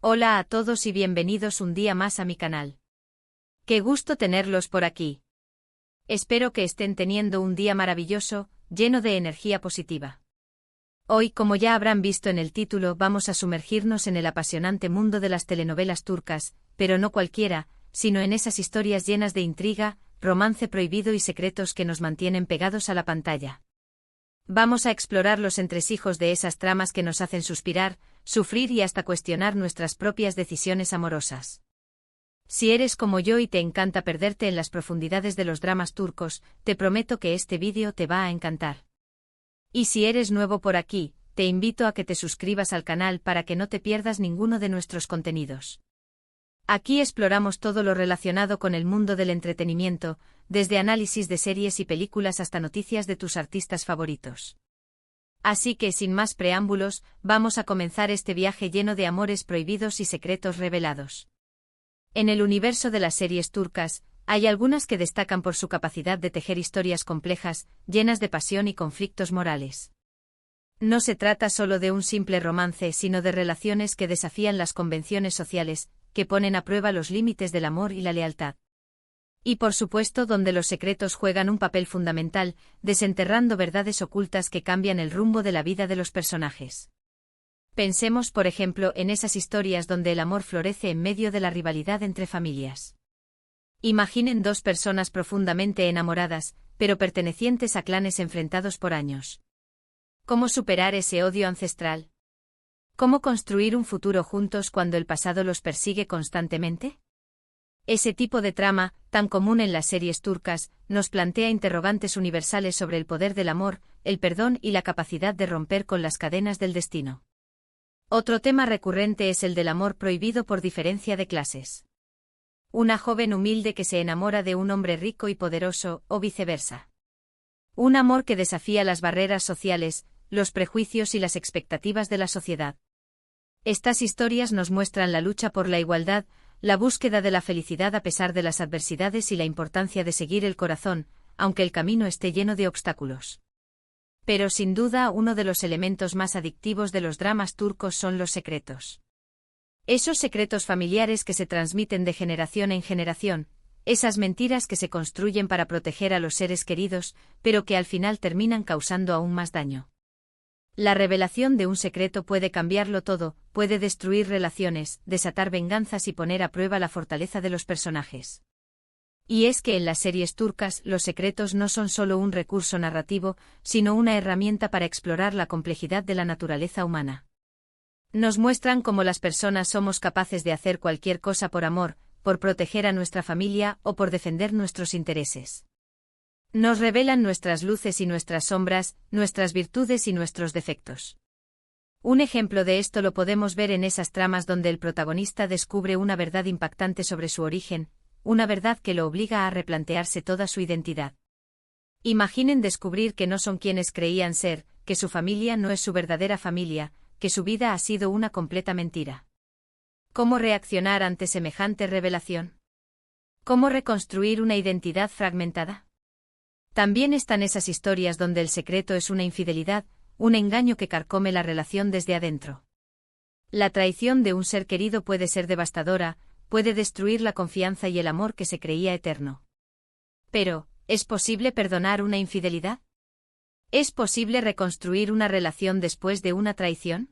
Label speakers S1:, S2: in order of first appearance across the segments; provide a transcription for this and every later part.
S1: Hola a todos y bienvenidos un día más a mi canal. Qué gusto tenerlos por aquí. Espero que estén teniendo un día maravilloso, lleno de energía positiva. Hoy, como ya habrán visto en el título, vamos a sumergirnos en el apasionante mundo de las telenovelas turcas, pero no cualquiera, sino en esas historias llenas de intriga, romance prohibido y secretos que nos mantienen pegados a la pantalla. Vamos a explorar los entresijos de esas tramas que nos hacen suspirar, sufrir y hasta cuestionar nuestras propias decisiones amorosas. Si eres como yo y te encanta perderte en las profundidades de los dramas turcos, te prometo que este vídeo te va a encantar. Y si eres nuevo por aquí, te invito a que te suscribas al canal para que no te pierdas ninguno de nuestros contenidos. Aquí exploramos todo lo relacionado con el mundo del entretenimiento, desde análisis de series y películas hasta noticias de tus artistas favoritos. Así que sin más preámbulos, vamos a comenzar este viaje lleno de amores prohibidos y secretos revelados. En el universo de las series turcas, hay algunas que destacan por su capacidad de tejer historias complejas, llenas de pasión y conflictos morales. No se trata solo de un simple romance, sino de relaciones que desafían las convenciones sociales, que ponen a prueba los límites del amor y la lealtad. Y por supuesto donde los secretos juegan un papel fundamental, desenterrando verdades ocultas que cambian el rumbo de la vida de los personajes. Pensemos, por ejemplo, en esas historias donde el amor florece en medio de la rivalidad entre familias. Imaginen dos personas profundamente enamoradas, pero pertenecientes a clanes enfrentados por años. ¿Cómo superar ese odio ancestral? ¿Cómo construir un futuro juntos cuando el pasado los persigue constantemente? Ese tipo de trama, tan común en las series turcas, nos plantea interrogantes universales sobre el poder del amor, el perdón y la capacidad de romper con las cadenas del destino. Otro tema recurrente es el del amor prohibido por diferencia de clases. Una joven humilde que se enamora de un hombre rico y poderoso, o viceversa. Un amor que desafía las barreras sociales, los prejuicios y las expectativas de la sociedad. Estas historias nos muestran la lucha por la igualdad, la búsqueda de la felicidad a pesar de las adversidades y la importancia de seguir el corazón, aunque el camino esté lleno de obstáculos. Pero sin duda uno de los elementos más adictivos de los dramas turcos son los secretos. Esos secretos familiares que se transmiten de generación en generación, esas mentiras que se construyen para proteger a los seres queridos, pero que al final terminan causando aún más daño. La revelación de un secreto puede cambiarlo todo, puede destruir relaciones, desatar venganzas y poner a prueba la fortaleza de los personajes. Y es que en las series turcas los secretos no son solo un recurso narrativo, sino una herramienta para explorar la complejidad de la naturaleza humana. Nos muestran cómo las personas somos capaces de hacer cualquier cosa por amor, por proteger a nuestra familia o por defender nuestros intereses. Nos revelan nuestras luces y nuestras sombras, nuestras virtudes y nuestros defectos. Un ejemplo de esto lo podemos ver en esas tramas donde el protagonista descubre una verdad impactante sobre su origen, una verdad que lo obliga a replantearse toda su identidad. Imaginen descubrir que no son quienes creían ser, que su familia no es su verdadera familia, que su vida ha sido una completa mentira. ¿Cómo reaccionar ante semejante revelación? ¿Cómo reconstruir una identidad fragmentada? También están esas historias donde el secreto es una infidelidad, un engaño que carcome la relación desde adentro. La traición de un ser querido puede ser devastadora, puede destruir la confianza y el amor que se creía eterno. Pero, ¿es posible perdonar una infidelidad? ¿Es posible reconstruir una relación después de una traición?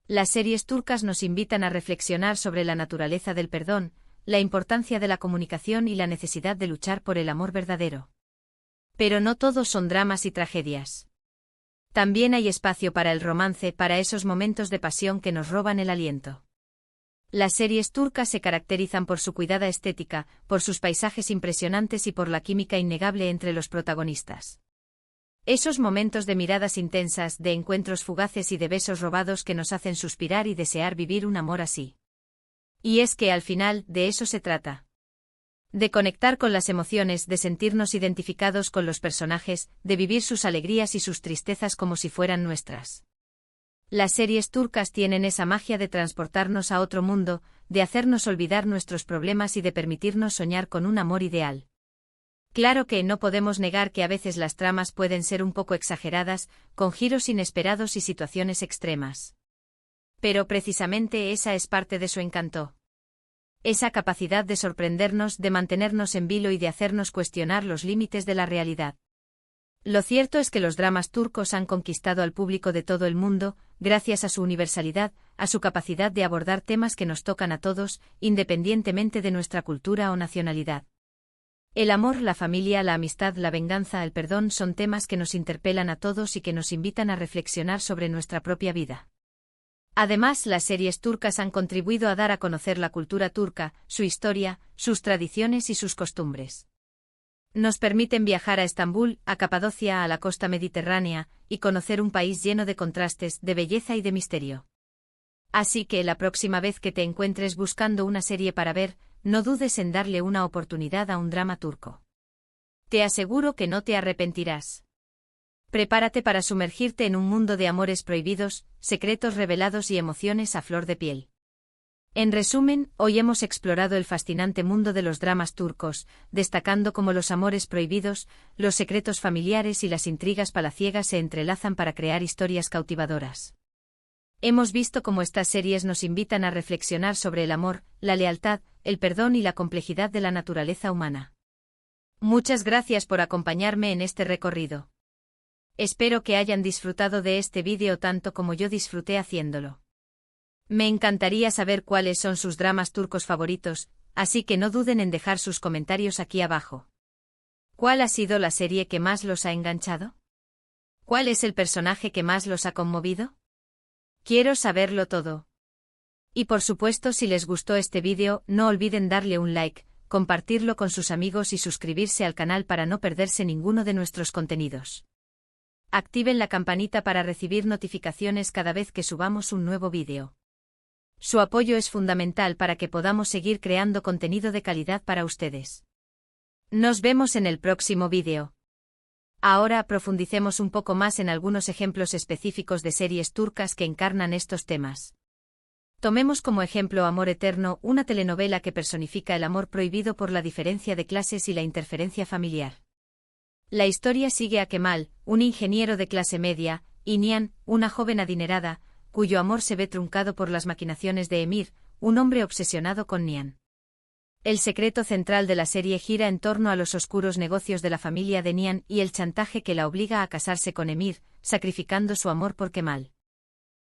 S1: Las series turcas nos invitan a reflexionar sobre la naturaleza del perdón, la importancia de la comunicación y la necesidad de luchar por el amor verdadero. Pero no todos son dramas y tragedias. También hay espacio para el romance, para esos momentos de pasión que nos roban el aliento. Las series turcas se caracterizan por su cuidada estética, por sus paisajes impresionantes y por la química innegable entre los protagonistas. Esos momentos de miradas intensas, de encuentros fugaces y de besos robados que nos hacen suspirar y desear vivir un amor así. Y es que al final, de eso se trata. De conectar con las emociones, de sentirnos identificados con los personajes, de vivir sus alegrías y sus tristezas como si fueran nuestras. Las series turcas tienen esa magia de transportarnos a otro mundo, de hacernos olvidar nuestros problemas y de permitirnos soñar con un amor ideal. Claro que no podemos negar que a veces las tramas pueden ser un poco exageradas, con giros inesperados y situaciones extremas. Pero precisamente esa es parte de su encanto. Esa capacidad de sorprendernos, de mantenernos en vilo y de hacernos cuestionar los límites de la realidad. Lo cierto es que los dramas turcos han conquistado al público de todo el mundo, gracias a su universalidad, a su capacidad de abordar temas que nos tocan a todos, independientemente de nuestra cultura o nacionalidad. El amor, la familia, la amistad, la venganza, el perdón son temas que nos interpelan a todos y que nos invitan a reflexionar sobre nuestra propia vida. Además, las series turcas han contribuido a dar a conocer la cultura turca, su historia, sus tradiciones y sus costumbres. Nos permiten viajar a Estambul, a Capadocia, a la costa mediterránea, y conocer un país lleno de contrastes, de belleza y de misterio. Así que la próxima vez que te encuentres buscando una serie para ver, no dudes en darle una oportunidad a un drama turco. Te aseguro que no te arrepentirás. Prepárate para sumergirte en un mundo de amores prohibidos, secretos revelados y emociones a flor de piel. En resumen, hoy hemos explorado el fascinante mundo de los dramas turcos, destacando cómo los amores prohibidos, los secretos familiares y las intrigas palaciegas se entrelazan para crear historias cautivadoras. Hemos visto cómo estas series nos invitan a reflexionar sobre el amor, la lealtad, el perdón y la complejidad de la naturaleza humana. Muchas gracias por acompañarme en este recorrido. Espero que hayan disfrutado de este vídeo tanto como yo disfruté haciéndolo. Me encantaría saber cuáles son sus dramas turcos favoritos, así que no duden en dejar sus comentarios aquí abajo. ¿Cuál ha sido la serie que más los ha enganchado? ¿Cuál es el personaje que más los ha conmovido? Quiero saberlo todo. Y por supuesto, si les gustó este vídeo, no olviden darle un like, compartirlo con sus amigos y suscribirse al canal para no perderse ninguno de nuestros contenidos. Activen la campanita para recibir notificaciones cada vez que subamos un nuevo vídeo. Su apoyo es fundamental para que podamos seguir creando contenido de calidad para ustedes. Nos vemos en el próximo vídeo. Ahora profundicemos un poco más en algunos ejemplos específicos de series turcas que encarnan estos temas. Tomemos como ejemplo Amor Eterno, una telenovela que personifica el amor prohibido por la diferencia de clases y la interferencia familiar. La historia sigue a Kemal, un ingeniero de clase media, y Nihan, una joven adinerada, cuyo amor se ve truncado por las maquinaciones de Emir, un hombre obsesionado con Nihan. El secreto central de la serie gira en torno a los oscuros negocios de la familia de Nihan y el chantaje que la obliga a casarse con Emir, sacrificando su amor por Kemal.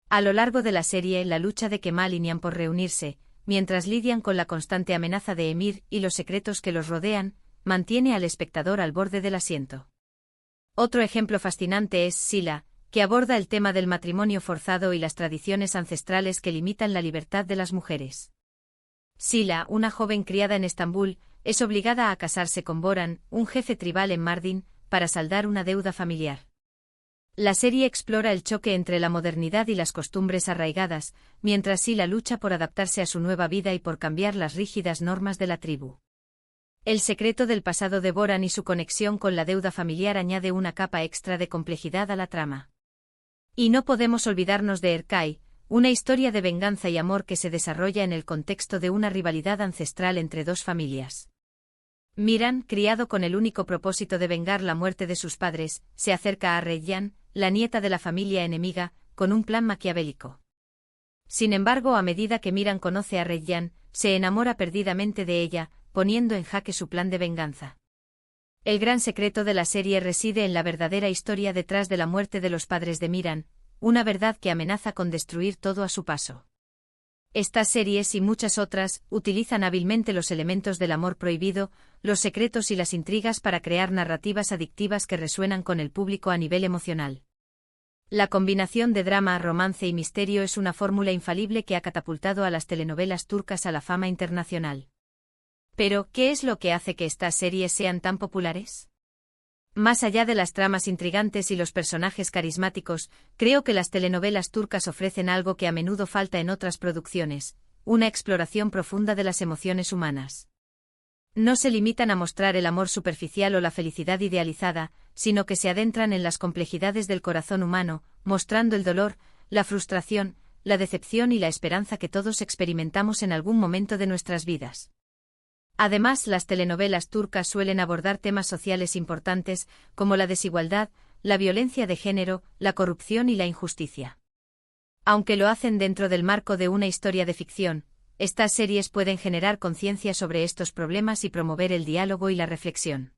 S1: A lo largo de la serie, la lucha de Kemal y Nihan por reunirse, mientras lidian con la constante amenaza de Emir y los secretos que los rodean, mantiene al espectador al borde del asiento. Otro ejemplo fascinante es Sila, que aborda el tema del matrimonio forzado y las tradiciones ancestrales que limitan la libertad de las mujeres. Sila, una joven criada en Estambul, es obligada a casarse con Boran, un jefe tribal en Mardin, para saldar una deuda familiar. La serie explora el choque entre la modernidad y las costumbres arraigadas, mientras Sila lucha por adaptarse a su nueva vida y por cambiar las rígidas normas de la tribu. El secreto del pasado de Boran y su conexión con la deuda familiar añade una capa extra de complejidad a la trama. Y no podemos olvidarnos de Erkay, una historia de venganza y amor que se desarrolla en el contexto de una rivalidad ancestral entre dos familias. Miran, criado con el único propósito de vengar la muerte de sus padres, se acerca a Reyyan, la nieta de la familia enemiga, con un plan maquiavélico. Sin embargo, a medida que Miran conoce a Reyyan, se enamora perdidamente de ella, poniendo en jaque su plan de venganza. El gran secreto de la serie reside en la verdadera historia detrás de la muerte de los padres de Miran, una verdad que amenaza con destruir todo a su paso. Estas series y muchas otras utilizan hábilmente los elementos del amor prohibido, los secretos y las intrigas para crear narrativas adictivas que resuenan con el público a nivel emocional. La combinación de drama, romance y misterio es una fórmula infalible que ha catapultado a las telenovelas turcas a la fama internacional. Pero, ¿qué es lo que hace que estas series sean tan populares? Más allá de las tramas intrigantes y los personajes carismáticos, creo que las telenovelas turcas ofrecen algo que a menudo falta en otras producciones, una exploración profunda de las emociones humanas. No se limitan a mostrar el amor superficial o la felicidad idealizada, sino que se adentran en las complejidades del corazón humano, mostrando el dolor, la frustración, la decepción y la esperanza que todos experimentamos en algún momento de nuestras vidas. Además, las telenovelas turcas suelen abordar temas sociales importantes, como la desigualdad, la violencia de género, la corrupción y la injusticia. Aunque lo hacen dentro del marco de una historia de ficción, estas series pueden generar conciencia sobre estos problemas y promover el diálogo y la reflexión.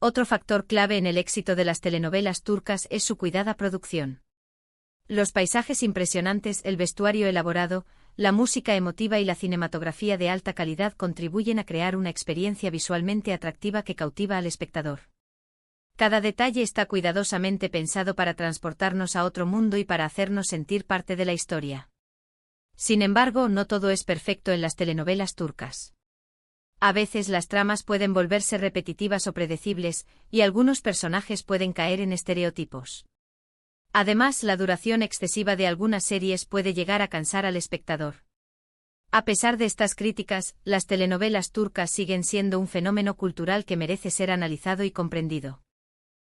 S1: Otro factor clave en el éxito de las telenovelas turcas es su cuidada producción. Los paisajes impresionantes, el vestuario elaborado, la música emotiva y la cinematografía de alta calidad contribuyen a crear una experiencia visualmente atractiva que cautiva al espectador. Cada detalle está cuidadosamente pensado para transportarnos a otro mundo y para hacernos sentir parte de la historia. Sin embargo, no todo es perfecto en las telenovelas turcas. A veces las tramas pueden volverse repetitivas o predecibles, y algunos personajes pueden caer en estereotipos. Además, la duración excesiva de algunas series puede llegar a cansar al espectador. A pesar de estas críticas, las telenovelas turcas siguen siendo un fenómeno cultural que merece ser analizado y comprendido.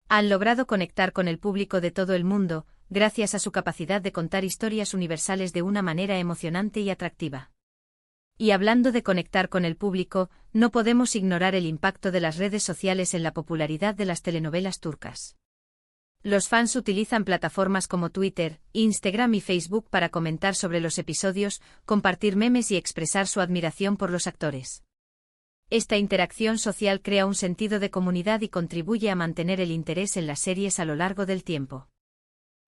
S1: Han logrado conectar con el público de todo el mundo, gracias a su capacidad de contar historias universales de una manera emocionante y atractiva. Y hablando de conectar con el público, no podemos ignorar el impacto de las redes sociales en la popularidad de las telenovelas turcas. Los fans utilizan plataformas como Twitter, Instagram y Facebook para comentar sobre los episodios, compartir memes y expresar su admiración por los actores. Esta interacción social crea un sentido de comunidad y contribuye a mantener el interés en las series a lo largo del tiempo.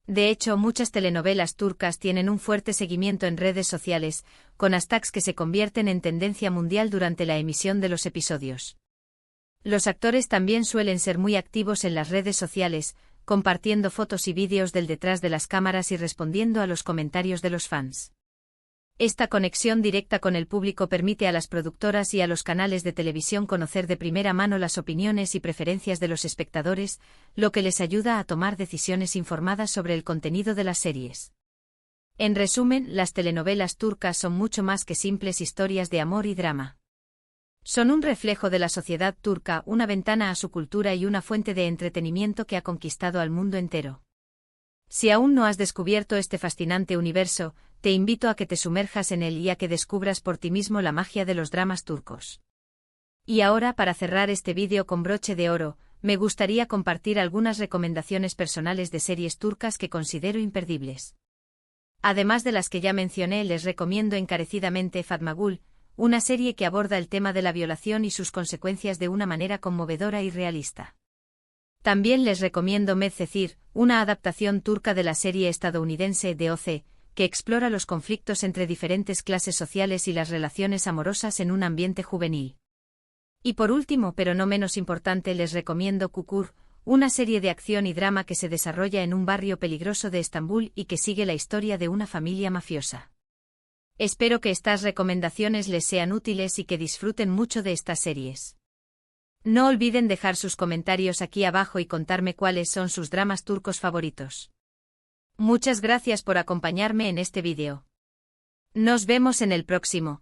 S1: De hecho, muchas telenovelas turcas tienen un fuerte seguimiento en redes sociales, con hashtags que se convierten en tendencia mundial durante la emisión de los episodios. Los actores también suelen ser muy activos en las redes sociales, compartiendo fotos y vídeos del detrás de las cámaras y respondiendo a los comentarios de los fans. Esta conexión directa con el público permite a las productoras y a los canales de televisión conocer de primera mano las opiniones y preferencias de los espectadores, lo que les ayuda a tomar decisiones informadas sobre el contenido de las series. En resumen, las telenovelas turcas son mucho más que simples historias de amor y drama. Son un reflejo de la sociedad turca, una ventana a su cultura y una fuente de entretenimiento que ha conquistado al mundo entero. Si aún no has descubierto este fascinante universo, te invito a que te sumerjas en él y a que descubras por ti mismo la magia de los dramas turcos. Y ahora, para cerrar este vídeo con broche de oro, me gustaría compartir algunas recomendaciones personales de series turcas que considero imperdibles. Además de las que ya mencioné, les recomiendo encarecidamente Fatma Gul, una serie que aborda el tema de la violación y sus consecuencias de una manera conmovedora y realista. También les recomiendo Medcezir, una adaptación turca de la serie estadounidense DOC, que explora los conflictos entre diferentes clases sociales y las relaciones amorosas en un ambiente juvenil. Y por último, pero no menos importante, les recomiendo Kukur, una serie de acción y drama que se desarrolla en un barrio peligroso de Estambul y que sigue la historia de una familia mafiosa. Espero que estas recomendaciones les sean útiles y que disfruten mucho de estas series. No olviden dejar sus comentarios aquí abajo y contarme cuáles son sus dramas turcos favoritos. Muchas gracias por acompañarme en este vídeo. Nos vemos en el próximo.